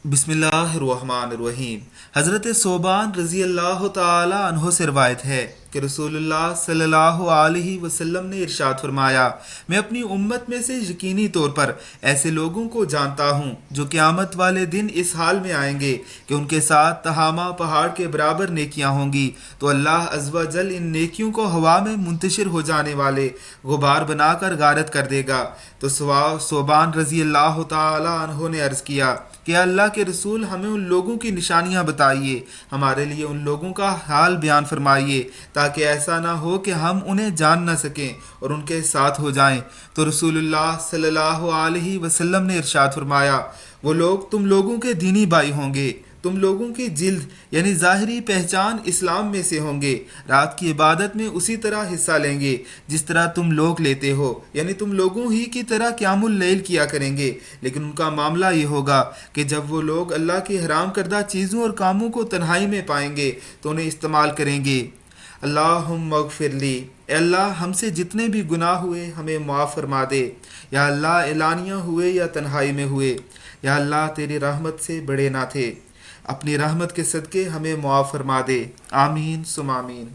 बिस्मिल्लाहिर्रहमानिर्रहीम। हज़रत सोबान रज़ी अल्लाह ताला अन्हो से रवायत है कि रसूलुल्लाह सल्लल्लाहु अलैहि वसल्लम ने इरशाद फरमाया, मैं अपनी उम्मत में से यकीनी तौर पर ऐसे लोगों को जानता हूँ जो क़यामत वाले दिन इस हाल में आएंगे कि उनके साथ तहामा पहाड़ के बराबर नेकियां होंगी, तो अल्लाह अज़्ज़ व जल इन नेकियों को हवा में मुंतशिर हो जाने वाले गुबार बनाकर गारत कर देगा। तो सोबान रज़ी अल्लाह ताला अन्हो ने अर्ज़ किया कि अल्लाह के रसूल, हमें उन लोगों की निशानियां बताइए, हमारे लिए उन लोगों का हाल बयान फरमाइए, ताकि ऐसा ना हो कि हम उन्हें जान न सकें और उनके साथ हो जाएं। तो रसूलुल्लाह सल्लल्लाहु अलैहि वसल्लम ने इरशाद फरमाया, वो लोग तुम लोगों के दीनी भाई होंगे, तुम लोगों की जिल्द यानी ज़ाहिरी पहचान इस्लाम में से होंगे, रात की इबादत में उसी तरह हिस्सा लेंगे जिस तरह तुम लोग लेते हो, यानी तुम लोगों ही की तरह क़यामुल लैल किया करेंगे। लेकिन उनका मामला ये होगा कि जब वो लोग अल्लाह की हराम करदा चीज़ों और कामों को तन्हाई में पाएंगे तो उन्हें इस्तेमाल करेंगे। अल्लाहुम्मा मगफिरली, अल्लाह हमसे जितने भी गुनाह हुए हमें माफ़ फरमा दे, या अल्लाह एलानिया हुए या तन्हाई में हुए, या अल्लाह तेरी रहमत से बड़े ना थे, अपनी रहमत के सदक़े हमें मुआफ़ फरमा दे। आमीन सुम आमीन।